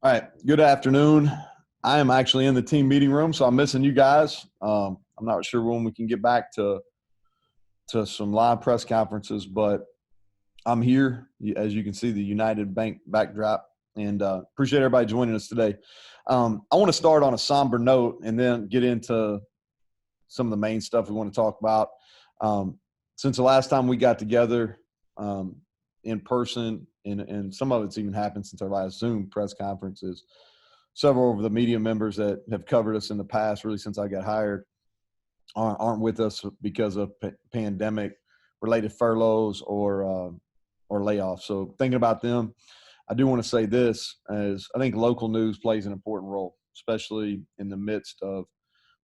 All right. Good afternoon. I am actually in the team meeting room, so I'm missing you guys. I'm not sure when we can get back to some live press conferences, but I'm here. As you can see, the United Bank backdrop, and appreciate everybody joining us today. I want to start on a somber note and then get into some of the main stuff we want to talk about. Since the last time we got together in person, and some of it's even happened since our last Zoom press conferences, several of the media members that have covered us in the past, really since I got hired, aren't with us because of pandemic-related furloughs or layoffs. So thinking about them, I do want to say this, as I think local news plays an important role, especially in the midst of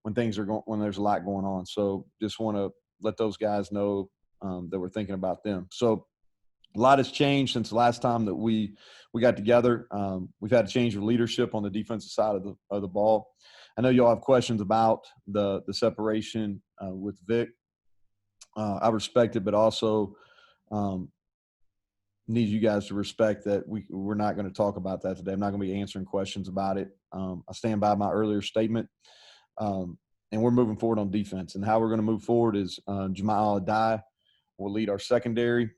when there's a lot going on. So just want to let those guys know that we're thinking about them. So a lot has changed since the last time that we got together. We've had a change of leadership on the defensive side of the ball. I know you all have questions about the separation with Vic. I respect it, but also need you guys to respect that we're not going to talk about that today. I'm not going to be answering questions about it. I stand by my earlier statement, and we're moving forward on defense. And how we're going to move forward is Jamal Adai will lead our secondary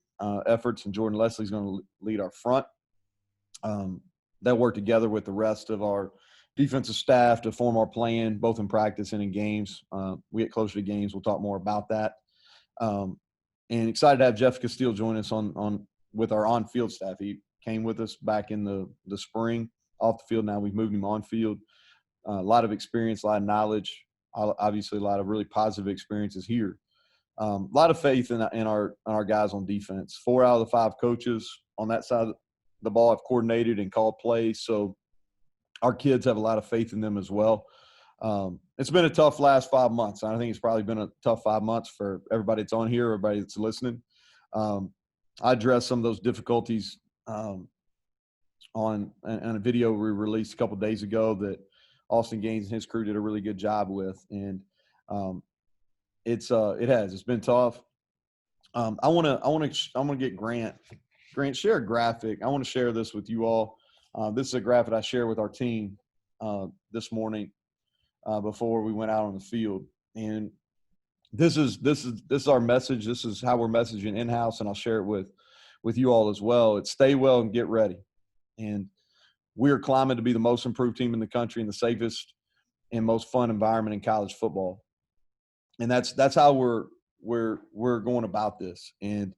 efforts, and Jordan Leslie's going to lead our front. They'll work together with the rest of our defensive staff to form our plan, both in practice and in games. We get closer to games, we'll talk more about that. And excited to have Jeff Castile join us with our on-field staff. He came with us back in the spring off the field. Now we've moved him on field. A lot of experience, a lot of knowledge, obviously a lot of really positive experiences here. A lot of faith in our guys on defense. 4 out of the 5 coaches on that side of the ball have coordinated and called plays, so our kids have a lot of faith in them as well. It's been a tough last 5 months. I think it's probably been a tough 5 months for everybody that's on here, everybody that's listening. I addressed some of those difficulties on a video we released a couple days ago that Austin Gaines and his crew did a really good job with, and it's been tough. I want to get Grant, share a graphic. I want to share this with you all. This is a graphic I shared with our team this morning before we went out on the field, and this is our message. This is how we're messaging in-house, and I'll share it with you all as well. It's stay well and get ready. And we are climbing to be the most improved team in the country and the safest and most fun environment in college football. And that's how we're going about this. And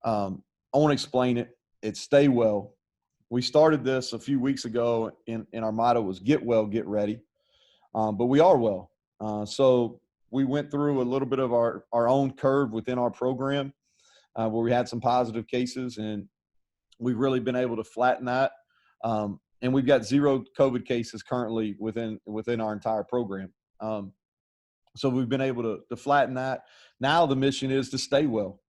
I want to explain it. It's stay well. We started this a few weeks ago, and our motto was get well, get ready. But we are well. So we went through a little bit of our own curve within our program where we had some positive cases, and we've really been able to flatten that. And we've got 0 COVID cases currently within our entire program. So we've been able to flatten that. Now the mission is to stay well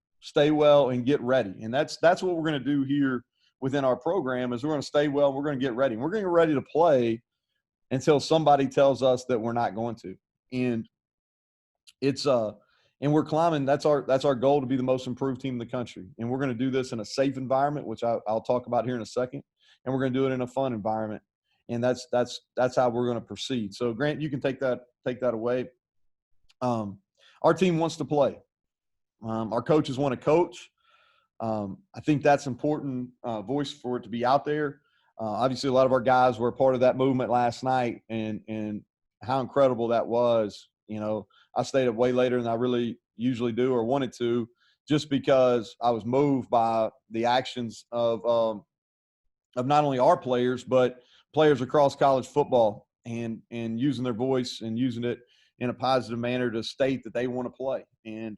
and get ready. And that's what we're going to do here within our program is we're going to stay well. We're going to get ready. We're going to get ready to play until somebody tells us that we're not going to. And and we're climbing. That's our goal, to be the most improved team in the country. And we're going to do this in a safe environment, which I'll talk about here in a second. And we're going to do it in a fun environment. And that's how we're going to proceed. So Grant, you can take that away. Our team wants to play. Our coaches want to coach. I think that's important voice for it to be out there. Obviously, a lot of our guys were a part of that movement last night, and how incredible that was. You know, I stayed up way later than I really usually do or wanted to, just because I was moved by the actions of not only our players but players across college football, and using their voice and using it in a positive manner to state that they want to play. And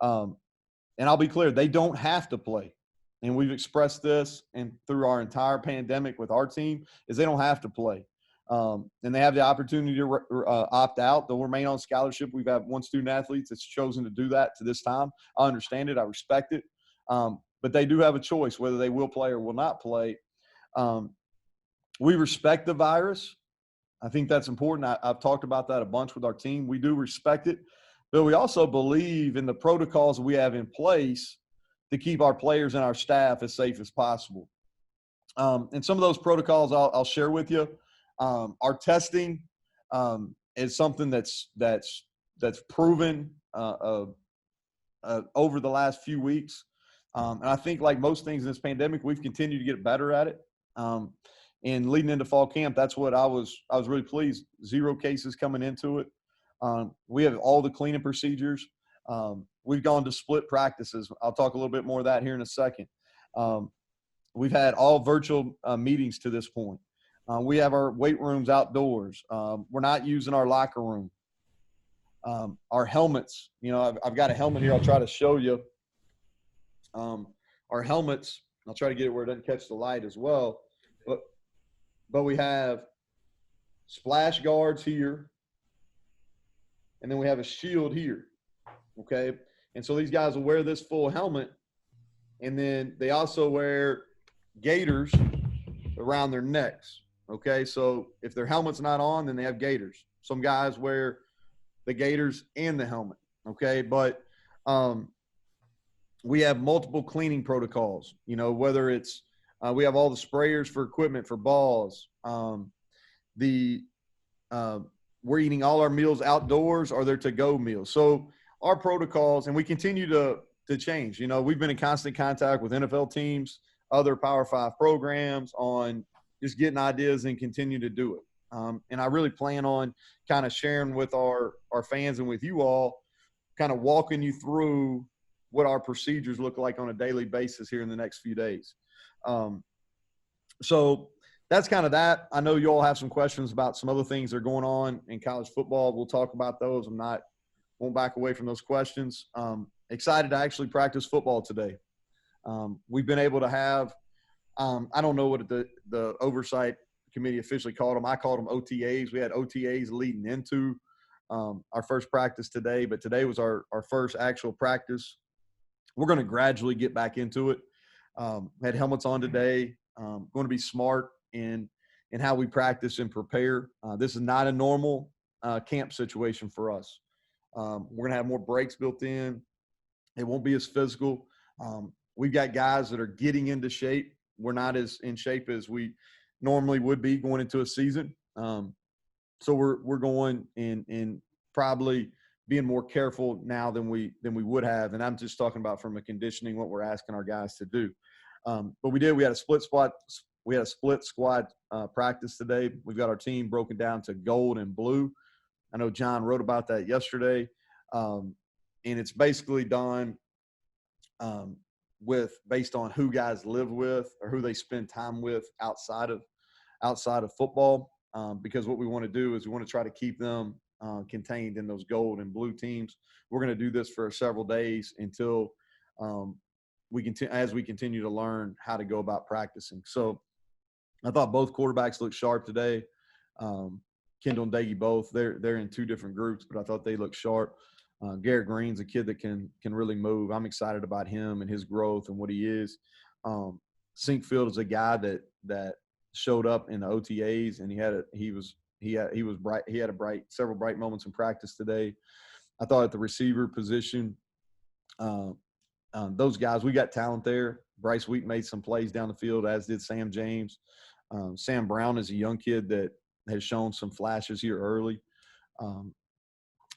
I'll be clear, they don't have to play. And we've expressed this and through our entire pandemic with our team is they don't have to play. And they have the opportunity to opt out. They'll remain on scholarship. We've had one student athlete that's chosen to do that to this time. I understand it. I respect it. But they do have a choice whether they will play or will not play. We respect the virus. I think that's important. I've talked about that a bunch with our team. We do respect it, but we also believe in the protocols we have in place to keep our players and our staff as safe as possible. And some of those protocols I'll share with you. Our testing is something that's proven over the last few weeks. And I think, like most things in this pandemic, we've continued to get better at it. And leading into fall camp, that's what I was really pleased. 0 cases coming into it. We have all the cleaning procedures. We've gone to split practices. I'll talk a little bit more of that here in a second. We've had all virtual meetings to this point. We have our weight rooms outdoors. We're not using our locker room. Our helmets, I've got a helmet here. I'll try to show you. Our helmets, I'll try to get it where it doesn't catch the light as well. But we have splash guards here, and then we have a shield here, okay? And so these guys will wear this full helmet, and then they also wear gaiters around their necks, okay? So if their helmet's not on, then they have gaiters. Some guys wear the gaiters and the helmet, okay? But we have multiple cleaning protocols, whether it's we have all the sprayers for equipment for balls. We're eating all our meals outdoors, or they're to-go meals. So our protocols, and we continue to change. We've been in constant contact with NFL teams, other Power 5 programs on just getting ideas and continue to do it. And I really plan on kind of sharing with our fans and with you all, kind of walking you through what our procedures look like on a daily basis here in the next few days. So that's kind of that. I know you all have some questions about some other things that are going on in college football. We'll talk about those. Won't back away from those questions. Excited to actually practice football today. We've been able to have, I don't know what the oversight committee officially called them. I called them OTAs. We had OTAs leading into our first practice today, but today was our first actual practice. We're going to gradually get back into it. Had helmets on today. Going to be smart in how we practice and prepare. This is not a normal camp situation for us. We're going to have more breaks built in. It won't be as physical. We've got guys that are getting into shape. We're not as in shape as we normally would be going into a season. So we're going and probably being more careful now than we would have. And I'm just talking about from a conditioning, what we're asking our guys to do. But we had a split squad practice today. We've got our team broken down to gold and blue. I know John wrote about that yesterday. And it's basically done based on who guys live with or who they spend time with outside of football. Because what we want to do is we want to try to keep them contained in those gold and blue teams. We're going to do this for several days until as we continue to learn how to go about practicing. So I thought both quarterbacks looked sharp today. Kendall and Daggy both. They're in 2 different groups, but I thought they looked sharp. Garrett Green's a kid that can really move. I'm excited about him and his growth and what he is. Sinkfield is a guy that showed up in the OTAs, and he was bright. He had several bright moments in practice today. I thought at the receiver position, those guys, we got talent there. Bryce Wheat made some plays down the field, as did Sam James. Sam Brown is a young kid that has shown some flashes here early.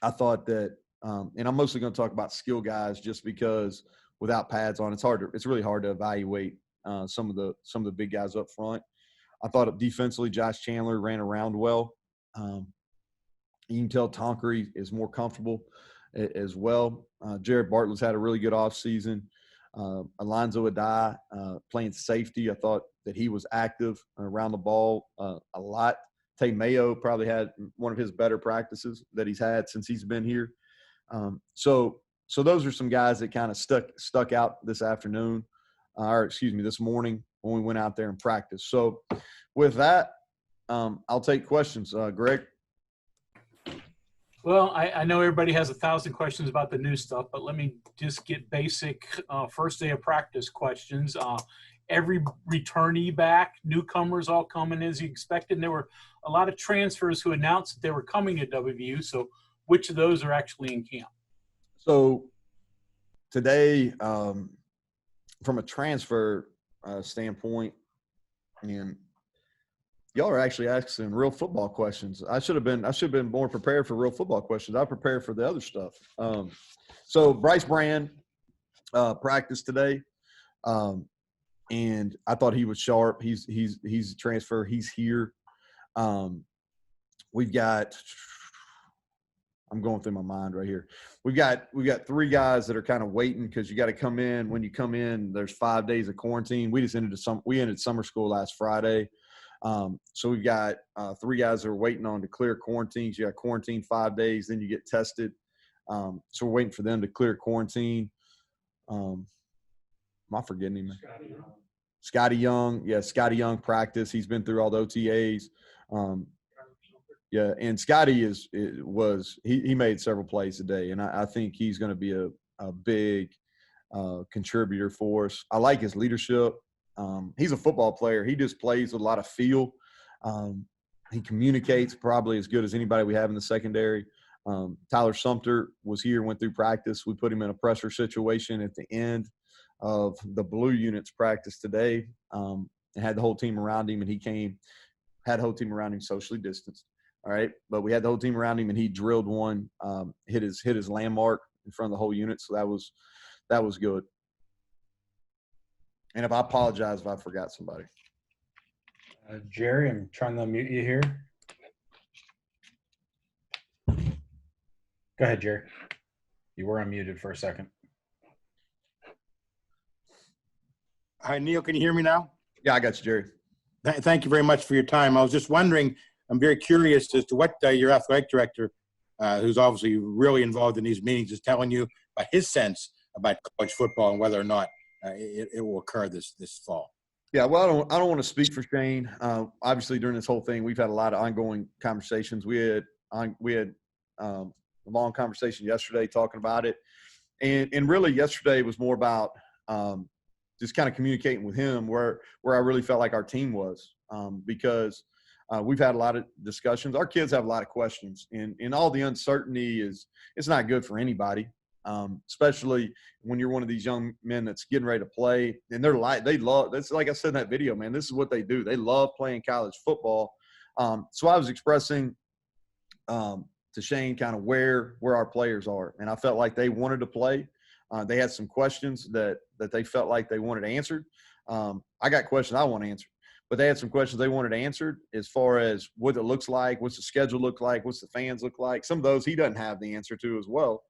I thought that, and I'm mostly going to talk about skill guys just because without pads on, it's really hard to evaluate some of the big guys up front. I thought defensively, Josh Chandler ran around well. You can tell Tonkery is more comfortable as well. Jared Bartlett's had a really good offseason. Alonzo Adai playing safety. I thought that he was active around the ball a lot. Tay Mayo probably had one of his better practices that he's had since he's been here. So those are some guys that kind of stuck out this afternoon, this morning when we went out there and practiced. So with that, I'll take questions. Greg? Well, I know everybody has 1,000 questions about the new stuff, but let me just get basic first day of practice questions. Every returnee back, newcomers all coming as you expected. And there were a lot of transfers who announced that they were coming to WVU. So which of those are actually in camp? So today, from a transfer standpoint, And y'all are actually asking real football questions. I should have been more prepared for real football questions. I prepared for the other stuff. So Bryce Brand practiced today, and I thought he was sharp. He's a transfer. He's here. We've got. I'm going through my mind right here. We've got 3 guys that are kind of waiting because you got to come in. When you come in, there's 5 days of quarantine. We ended summer school last Friday. So we've got 3 guys that are waiting on to clear quarantines. You got quarantine 5 days, then you get tested. So we're waiting for them to clear quarantine. Am I forgetting him? Scotty Young. Yeah, Scotty Young practice. He's been through all the OTAs. Yeah, and Scotty he made several plays today, and I think he's going to be a big contributor for us. I like his leadership. He's a football player. He just plays with a lot of feel. He communicates probably as good as anybody we have in the secondary. Tyler Sumter was here, went through practice. We put him in a pressure situation at the end of the blue unit's practice today, and had the whole team around him, and had the whole team around him socially distanced. All right, but we had the whole team around him, and he drilled one, hit his landmark in front of the whole unit. So that was good. And I apologize if I forgot somebody. Jerry, I'm trying to unmute you here. Go ahead, Jerry. You were unmuted for a second. Hi, Neal. Can you hear me now? Yeah, I got you, Jerry. Thank you very much for your time. I was just wondering, I'm very curious as to what your athletic director, who's obviously really involved in these meetings, is telling you about his sense about college football and whether or not it will occur this fall. Yeah, well, I don't want to speak for Shane. Obviously, during this whole thing, we've had a lot of ongoing conversations. We had a long conversation yesterday talking about it, and really yesterday was more about just kind of communicating with him where I really felt like our team was, because we've had a lot of discussions. Our kids have a lot of questions, and all the uncertainty it's not good for anybody, especially when you're one of these young men that's getting ready to play. And they love – that's like I said in that video, man, this is what they do. They love playing college football. So I was expressing to Shane kind of where our players are, and I felt like they wanted to play. They had some questions that they felt like they wanted answered. I got questions I want answered. But they had some questions they wanted answered as far as what it looks like, what's the schedule look like, what's the fans look like. Some of those he doesn't have the answer to as well.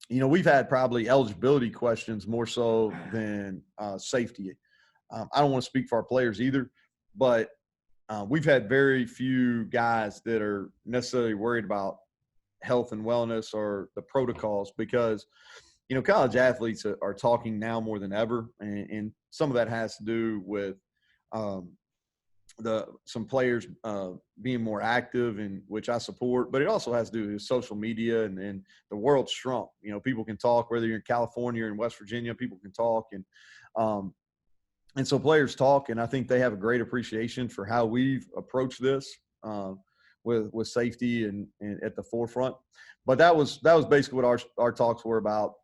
We've had probably eligibility questions more so than safety. I don't want to speak for our players either, but we've had very few guys that are necessarily worried about health and wellness or the protocols because college athletes are talking now more than ever, and some of that has to do with some players being more active, and which I support, but it also has to do with social media and the world's shrunk. People can talk whether you're in California or in West Virginia. People can talk, and so players talk, and I think they have a great appreciation for how we've approached this with safety and at the forefront. But that was basically what our talks were about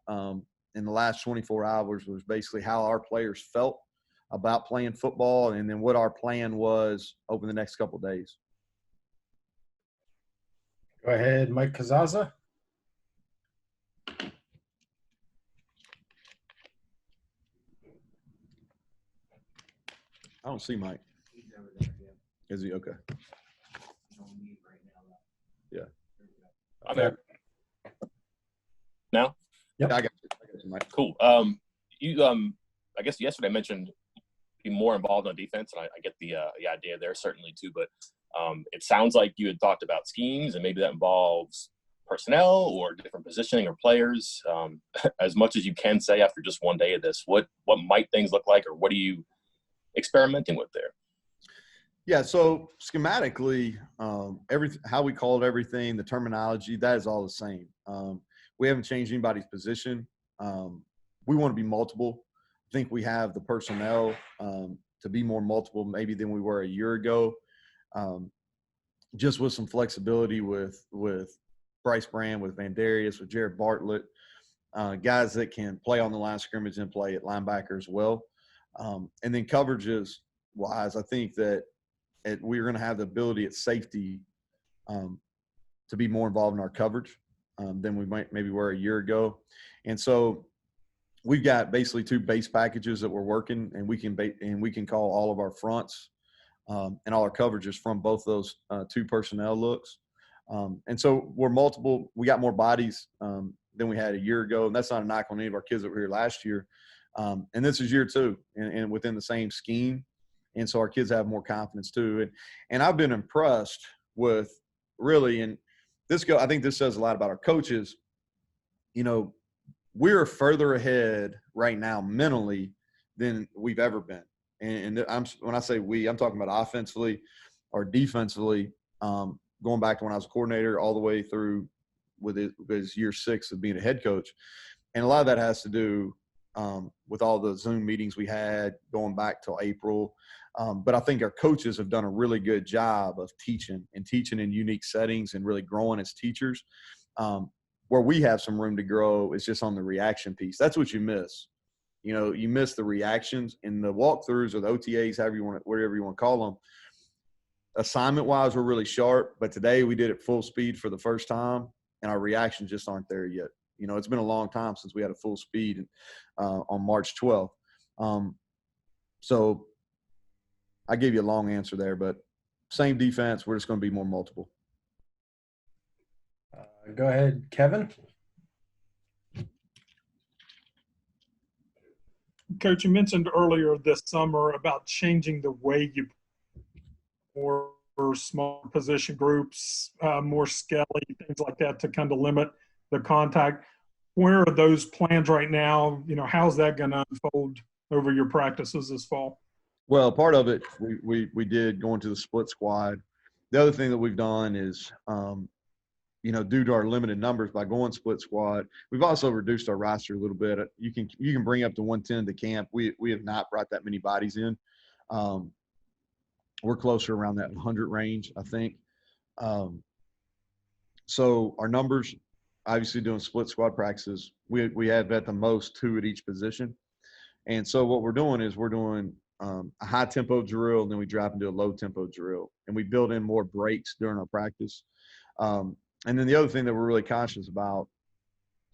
in the last 24 hours, was basically how our players felt about playing football, and then what our plan was over the next couple of days. Go ahead, Mike Kazaza. I don't see Mike. Is he okay? Yeah. I'm there. Now? Yep. Yeah, I got you, Mike. Cool. You I guess yesterday I mentioned be more involved on defense, and I get the idea there certainly too. But it sounds like you had talked about schemes, and maybe that involves personnel or different positioning or players. As much as you can say after just one day of this, what might things look like, or what are you experimenting with there? Yeah, so schematically, how we called everything, the terminology, that is all the same. We haven't changed anybody's position. We want to be multiple. I think we have the personnel to be more multiple maybe than we were a year ago, just with some flexibility with Bryce Brand, with Van Darius, with Jared Bartlett, guys that can play on the line of scrimmage and play at linebacker as well. And then coverages, wise, I think that we're going to have the ability at safety to be more involved in our coverage than we maybe were a year ago. And so we've got basically 2 base packages that we're working, and we can call all of our fronts and all our coverages from both those 2 personnel looks. And so we got more bodies than we had a year ago. And that's not a knock on any of our kids that were here last year. And this is year 2 and within the same scheme. And so our kids have more confidence too. And I've been impressed with really, and I think this says a lot about our coaches. You know, we're further ahead right now mentally than we've ever been. And when I say we, I'm talking about offensively or defensively, going back to when I was a coordinator all the way through with his year 6 of being a head coach. And a lot of that has to do with all the Zoom meetings we had going back till April. But I think our coaches have done a really good job of teaching in unique settings and really growing as teachers. Where we have some room to grow is just on the reaction piece. That's what you miss. You know, you miss the reactions in the walkthroughs or the OTAs, whatever you want to call them. Assignment-wise, we're really sharp, but today we did it full speed for the first time, and our reactions just aren't there yet. You know, it's been a long time since we had a full speed on March 12th. So I gave you a long answer there, but same defense. We're just going to be more multiple. Go ahead, Kevin. Coach, you mentioned earlier this summer about changing the way you more small position groups, more skelly, things like that to kind of limit the contact. Where are those plans right now? You know, how's that going to unfold over your practices this fall? Well, part of it we did going to the split squad. The other thing that we've done is, you know, due to our limited numbers by going split squad, we've also reduced our roster a little bit. You can bring up to 110 to camp. We have not brought that many bodies in. We're closer around that 100 range, I think. So our numbers, obviously doing split squad practices, we have at the most 2 at each position. And so what we're doing is we're doing a high tempo drill, and then we drop into a low tempo drill, and we build in more breaks during our practice. And then the other thing that we're really conscious about,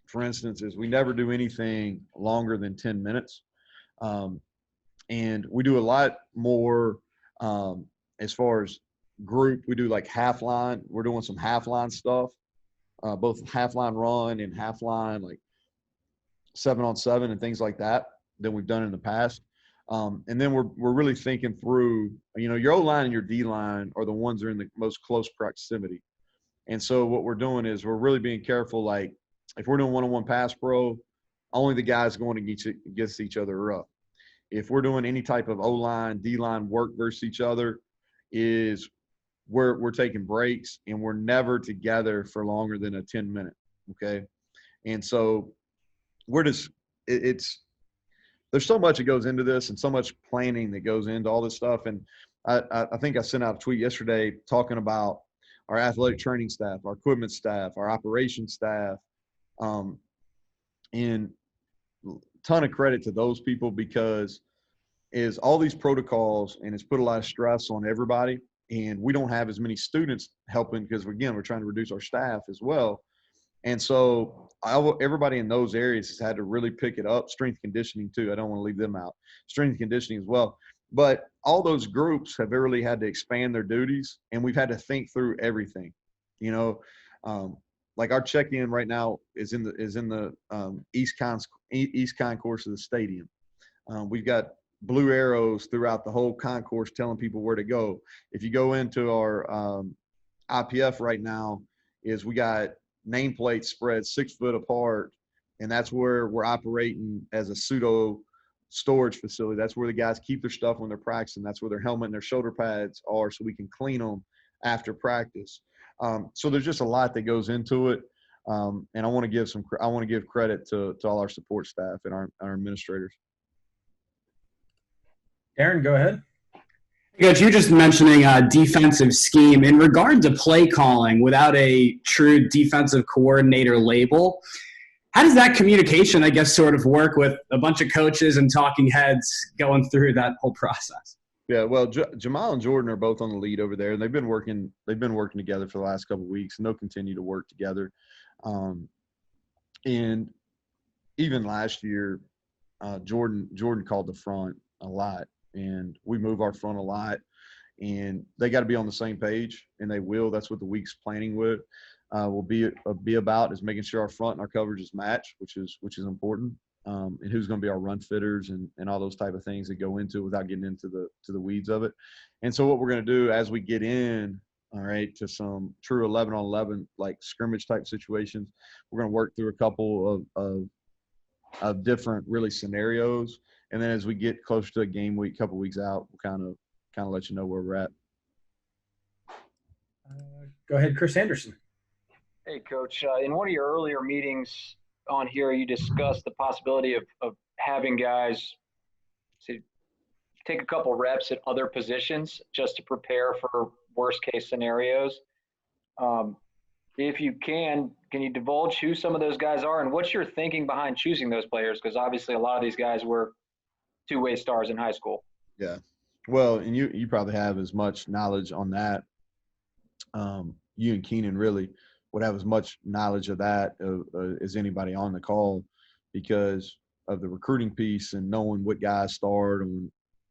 for instance, is we never do anything longer than 10 minutes. And we do a lot more as far as group. We do like half line. We're doing some half line stuff, both half line run and half line, like 7-on-7 and things like that we've done in the past. And then we're really thinking through, you know, your O-line and your D-line are the ones that are in the most close proximity. And so what we're doing is we're really being careful. Like if we're doing one-on-one pass pro, only the guys going against each other up. If we're doing any type of O-line, D-line work versus each other, is we're taking breaks, and we're never together for longer than a 10-minute. Okay. And so we're just there's so much that goes into this and so much planning that goes into all this stuff. And I think I sent out a tweet yesterday talking about our athletic training staff, our equipment staff, our operations staff, and a ton of credit to those people, because is all these protocols, and it's put a lot of stress on everybody. And we don't have as many students helping because, again, we're trying to reduce our staff as well. And so everybody in those areas has had to really pick it up. Strength conditioning too. I don't want to leave them out. Strength conditioning as well. But all those groups have really had to expand their duties, and we've had to think through everything. You know, like our check-in right now is in the East concourse of the stadium. We've got blue arrows throughout the whole concourse telling people where to go. If you go into our IPF right now, we got nameplates spread 6 foot apart, and that's where we're operating as a pseudo storage facility. That's where the guys keep their stuff when they're practicing. That's where their helmet and their shoulder pads are, so we can clean them after practice. So there's just a lot that goes into it, and I want to give credit to all our support staff and our administrators. Aaron, go ahead. Coach, you're just mentioning a defensive scheme. In regard to play calling without a true defensive coordinator label, how does that communication, I guess, sort of work with a bunch of coaches and talking heads going through that whole process? Yeah, well, Jamal and Jordan are both on the lead over there, and they've been working together for the last couple of weeks, and they'll continue to work together. And even last year, Jordan called the front a lot, and we move our front a lot, and they got to be on the same page, and they will. That's what the week's planning will be about, is making sure our front and our coverage is matched, which is important. And who's going to be our run fitters and all those type of things that go into it without getting into the weeds of it. And so what we're going to do as we get in, all right, to some true 11-on-11 like scrimmage type situations, we're going to work through a couple of different really scenarios, and then as we get closer to a game week, couple weeks out, we'll kind of let you know where we're at. Go ahead, Chris Anderson. Hey, Coach. In one of your earlier meetings on here, you discussed the possibility of having guys to take a couple reps at other positions just to prepare for worst case scenarios. If you can you divulge who some of those guys are, and what's your thinking behind choosing those players? Because obviously a lot of these guys were two-way stars in high school. Yeah. Well, and you probably have as much knowledge on that. You and Keenan really would have as much knowledge of that as anybody on the call, because of the recruiting piece and knowing what guys starred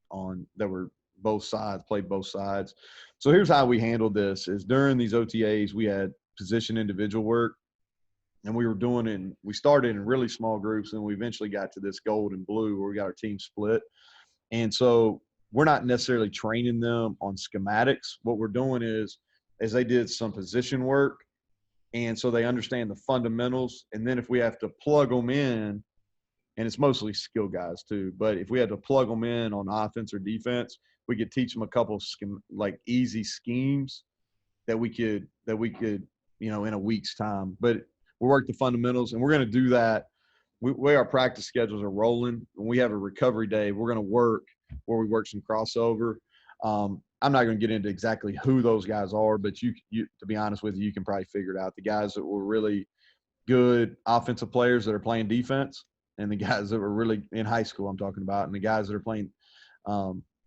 on that were both sides, played both sides. So here's how we handled this: is during these OTAs, we had position individual work, and we started in really small groups, and we eventually got to this gold and blue where we got our team split. And so we're not necessarily training them on schematics. What we're doing is they did some position work, and so they understand the fundamentals. And then if we have to plug them in, and it's mostly skill guys too, but if we had to plug them in on offense or defense, we could teach them a couple like easy schemes that we could in a week's time. But we work the fundamentals, and we're going to do that. Way our practice schedules are rolling, when we have a recovery day, we're going to work where we work some crossover. I'm not going to get into exactly who those guys are, but you to be honest with you, you can probably figure it out. The guys that were really good offensive players that are playing defense, and the guys that were really in high school I'm talking about, and the guys that are playing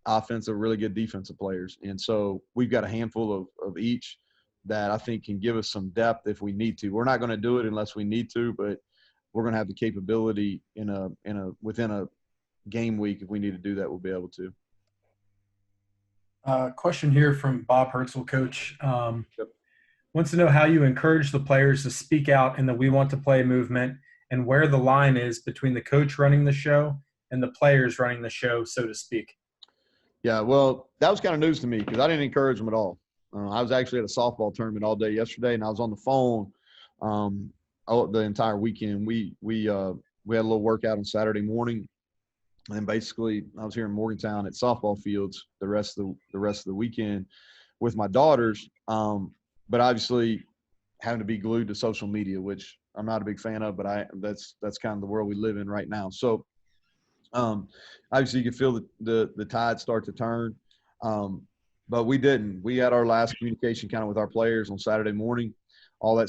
offensive, really good defensive players. And so we've got a handful of each that I think can give us some depth if we need to. We're not going to do it unless we need to, but we're going to have the capability within a game week. If we need to do that, we'll be able to. Question here from Bob Herzl, Coach. Yep. Wants to know how you encourage the players to speak out in the "we want to play" movement, and where the line is between the coach running the show and the players running the show, so to speak. Yeah, well, that was kind of news to me because I didn't encourage them at all. I was actually at a softball tournament all day yesterday, and I was on the phone the entire weekend. We had a little workout on Saturday morning, and basically I was here in Morgantown at softball fields the rest of the weekend with my daughters. But obviously having to be glued to social media, which I'm not a big fan of, but that's kind of the world we live in right now. So obviously you can feel the tide start to turn. But we didn't. We had our last communication kind of with our players on Saturday morning. All that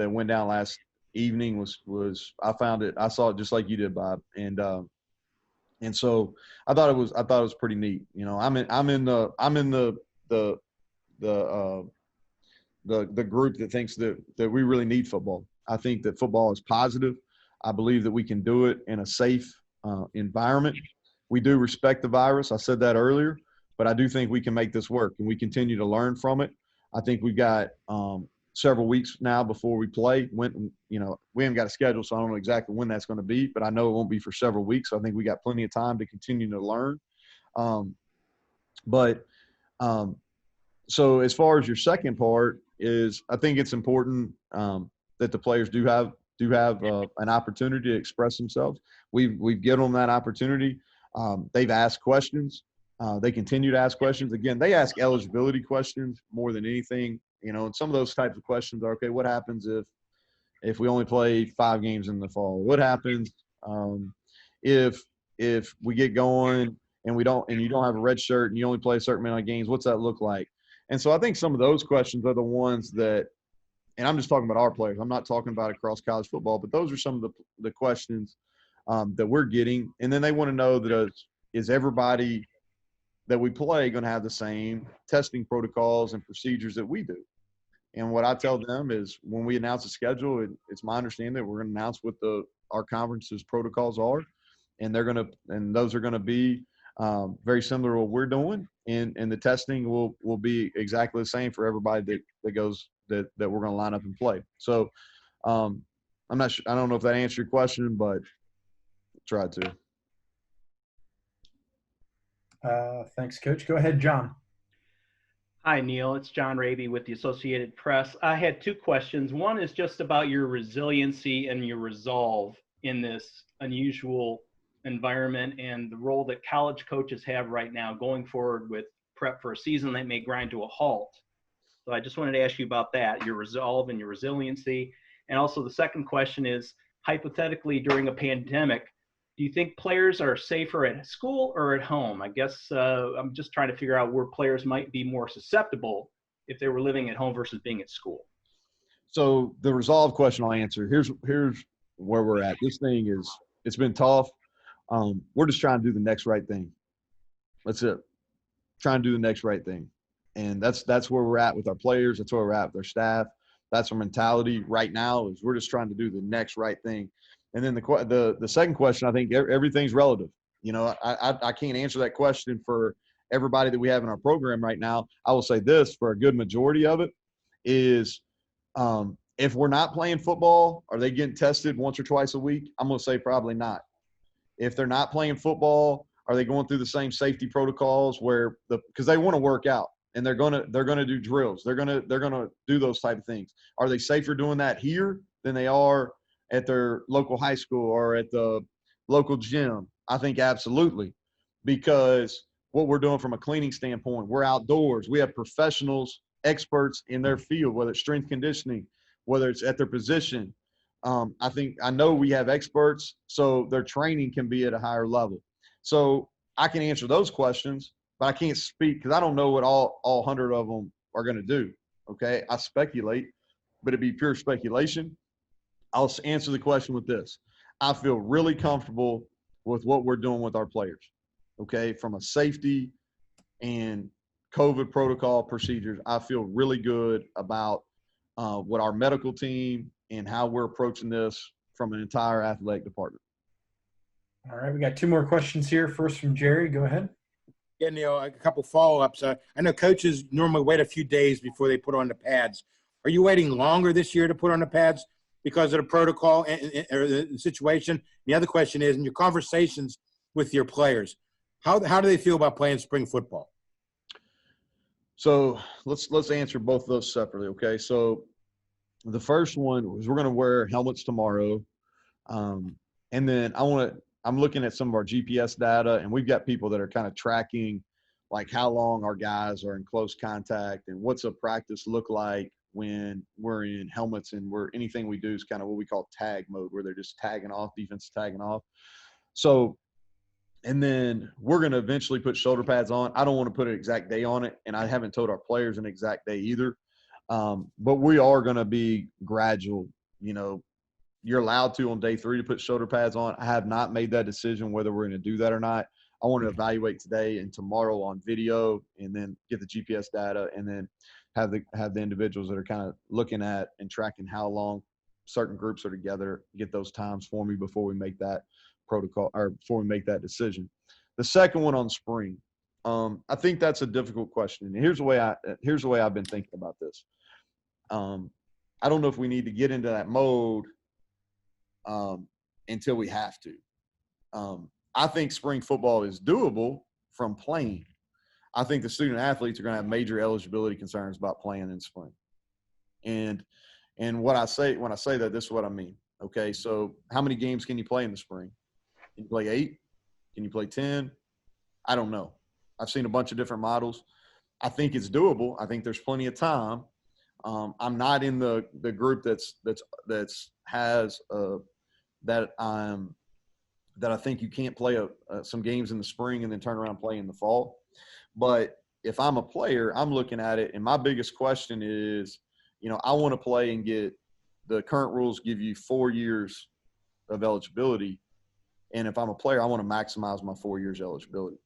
went down last evening was I saw it just like you did, Bob. And so I thought it was pretty neat. You know, I'm in the group that thinks that we really need football. I think that football is positive. I believe that we can do it in a safe environment. We do respect the virus. I said that earlier, but I do think we can make this work, and we continue to learn from it. I think we've got several weeks now before we play. We haven't got a schedule, so I don't know exactly when that's going to be, but I know it won't be for several weeks. So I think we got plenty of time to continue to learn. So as far as your second part is, I think it's important that the players do have an opportunity to express themselves. We've given them that opportunity. They've asked questions. They continue to ask questions. Again, they ask eligibility questions more than anything. You know, and some of those types of questions are, okay, what happens if we only play 5 games in the fall? What happens if we get going and you don't have a red shirt and you only play a certain amount of games? What's that look like? And so I think some of those questions are the ones that, and I'm just talking about our players. I'm not talking about across college football, but those are some of the questions that we're getting. And then they want to know that is everybody that we play going to have the same testing protocols and procedures that we do. And what I tell them is when we announce a schedule, it's my understanding that we're going to announce what our conference's protocols are, and those are going to be very similar to what we're doing, and the testing will be exactly the same for everybody that goes that we're going to line up and play. So I'm not sure, I don't know if that answered your question, but tried to. Thanks, Coach. Go ahead, John. Hi, Neal. It's John Raby with the Associated Press. I had two questions. One is just about your resiliency and your resolve in this unusual environment and the role that college coaches have right now going forward with prep for a season that may grind to a halt. So I just wanted to ask you about that, your resolve and your resiliency. And also the second question is, hypothetically, during a pandemic, do you think players are safer at school or at home? I guess I'm just trying to figure out where players might be more susceptible if they were living at home versus being at school. So the resolve question I'll answer. Here's where we're at. This thing it's been tough. We're just trying to do the next right thing. That's it. Trying to do the next right thing. And that's where we're at with our players. That's where we're at with our staff. That's our mentality right now is we're just trying to do the next right thing. And then the second question, I think everything's relative. You know, I can't answer that question for everybody that we have in our program right now. I will say this, for a good majority of it is if we're not playing football, are they getting tested once or twice a week? I'm going to say probably not. If they're not playing football, are they going through the same safety protocols because they want to work out and they're going to do drills. They're going to do those type of things. Are they safer doing that here than they are at their local high school or at the local gym? I think absolutely, because what we're doing from a cleaning standpoint, we're outdoors. We have professionals, experts in their field, whether it's strength conditioning, whether it's at their position. I know we have experts, so their training can be at a higher level. So I can answer those questions, but I can't speak because I don't know what all 100 of them are going to do. Okay, I speculate, but it'd be pure speculation. I'll answer the question with this. I feel really comfortable with what we're doing with our players, okay? From a safety and COVID protocol procedures, I feel really good about what our medical team and how we're approaching this from an entire athletic department. All right, we got two more questions here. First from Jerry. Go ahead. Yeah, Neal, a couple follow-ups. I know coaches normally wait a few days before they put on the pads. Are you waiting longer this year to put on the pads because of the protocol or the situation? The other question is, in your conversations with your players, how do they feel about playing spring football? So let's answer both of those separately, okay? So the first one was we're going to wear helmets tomorrow, and then I'm looking at some of our GPS data, and we've got people that are kind of tracking like how long our guys are in close contact and what's a practice look like when we're in helmets, and anything we do is kind of what we call tag mode, where they're just tagging off, defense tagging off. So, and then we're going to eventually put shoulder pads on. I don't want to put an exact day on it, and I haven't told our players an exact day either. But we are going to be gradual. You know, you're allowed to on day 3 to put shoulder pads on. I have not made that decision whether we're going to do that or not. I want to evaluate today and tomorrow on video, and then get the GPS data, and then have the individuals that are kind of looking at and tracking how long certain groups are together, get those times for me before we make that protocol or before we make that decision. The second one on spring, I think that's a difficult question. And here's the way I've been thinking about this. I don't know if we need to get into that mode until we have to. I think spring football is doable from playing. I think the student athletes are going to have major eligibility concerns about playing in spring. And when I say that, this is what I mean. Okay, so how many games can you play in the spring? Can you play 8? Can you play 10? I don't know. I've seen a bunch of different models. I think it's doable. I think there's plenty of time. I'm not in the group that I think you can't play some games in the spring and then turn around and play in the fall. But if I'm a player, I'm looking at it, and my biggest question is, I want to play and get – the current rules give you 4 years of eligibility. And if I'm a player, I want to maximize my 4 years eligibility.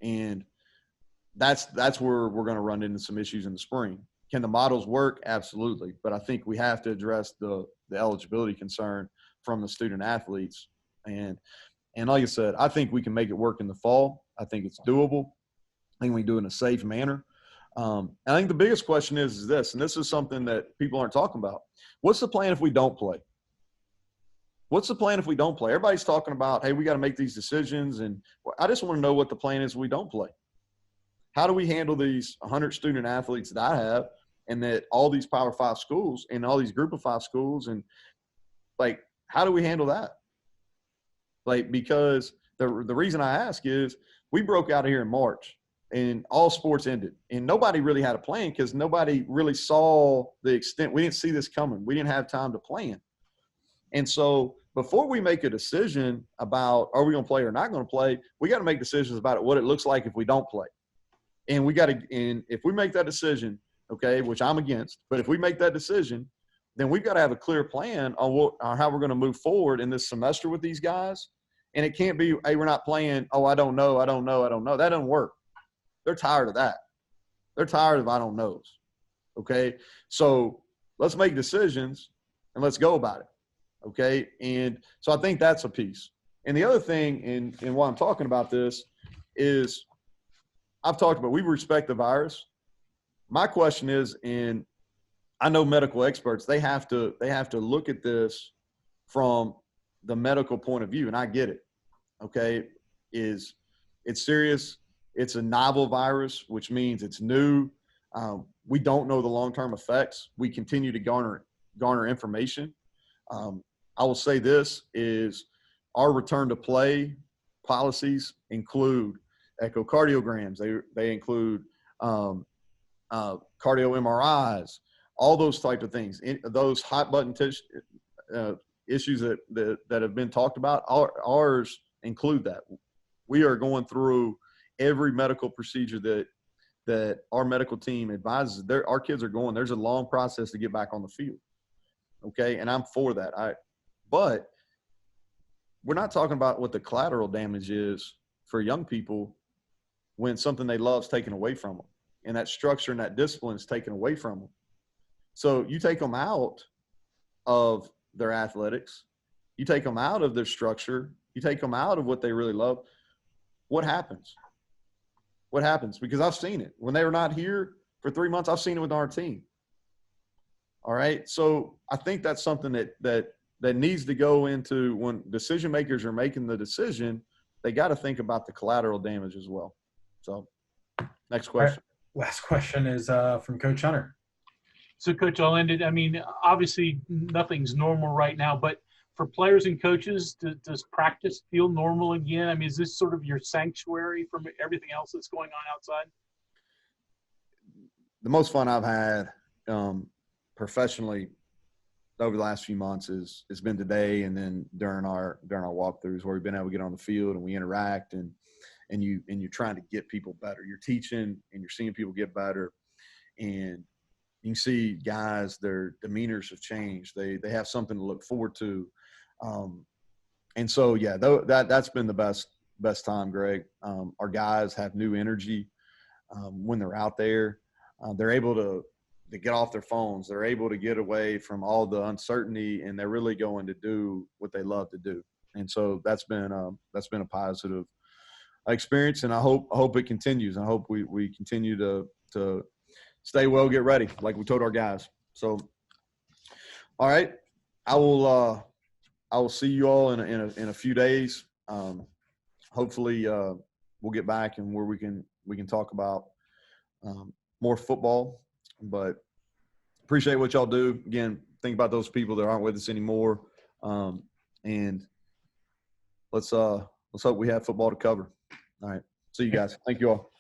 And that's where we're going to run into some issues in the spring. Can the models work? Absolutely. But I think we have to address the eligibility concern from the student athletes. And like I said, I think we can make it work in the fall. I think it's doable. I think we do it in a safe manner. I think the biggest question is this, and this is something that people aren't talking about. What's the plan if we don't play? What's the plan if we don't play? Everybody's talking about, hey, we got to make these decisions. And I just want to know what the plan is if we don't play. How do we handle these 100 student athletes that I have and that all these Power 5 schools and all these Group of 5 schools, and like, how do we handle that? Like, because the reason I ask is we broke out of here in March and all sports ended and nobody really had a plan because nobody really saw the extent. We didn't see this coming. We didn't have time to plan. And so before we make a decision about are we going to play or not going to play, we got to make decisions about it, what it looks like if we don't play. And we got to, and if we make that decision, okay, which I'm against, but if we make that decision, then we've got to have a clear plan on how we're going to move forward in this semester with these guys. And it can't be, hey, we're not playing. Oh, I don't know. That doesn't work. They're tired of that. They're tired of I don't knows. Okay. So let's make decisions and let's go about it. Okay. And so I think that's a piece. And the other thing, and why I'm talking about this is I've talked about, we respect the virus. My question is, and I know medical experts, they have to look at this from the medical point of view. And I get it. Okay. It's serious. It's a novel virus, which means it's new. We don't know the long-term effects. We continue to garner information. I will say this is our return to play policies include echocardiograms. They include cardio MRIs, all those type of things. Those hot button issues that have been talked about, ours include that. We are going through every medical procedure that our medical team advises. Our kids are going. There's a long process to get back on the field. Okay, and I'm for that. But we're not talking about what the collateral damage is for young people when something they love is taken away from them, and that structure and that discipline is taken away from them. So you take them out of their athletics, you take them out of their structure, you take them out of what they really love. What happens? What happens? Because I've seen it. When they were not here for 3 months, I've seen it with our team. All right. So I think that's something that needs to go into when decision makers are making the decision, they got to think about the collateral damage as well. So next question. Right. Last question is from Coach Hunter. So, Coach, I'll end it. I mean, obviously nothing's normal right now, but for players and coaches, does practice feel normal again? I mean, is this sort of your sanctuary from everything else that's going on outside? The most fun I've had professionally over the last few months has been today, and then during our walkthroughs where we've been able to get on the field and we interact and you're trying to get people better. You're teaching and you're seeing people get better, and you can see guys, their demeanors have changed. They have something to look forward to, and so yeah, that's been the best time, Greg. Our guys have new energy when they're out there. They're able to get off their phones. They're able to get away from all the uncertainty, and they're really going to do what they love to do. And so that's been a positive experience, and I hope it continues. I hope we continue to stay well, get ready, like we told our guys. So, all right, I will see you all in a few days. Hopefully, we'll get back and where we can talk about more football. But appreciate what y'all do. Again, think about those people that aren't with us anymore, and let's hope we have football to cover. All right, see you guys. Thank you all.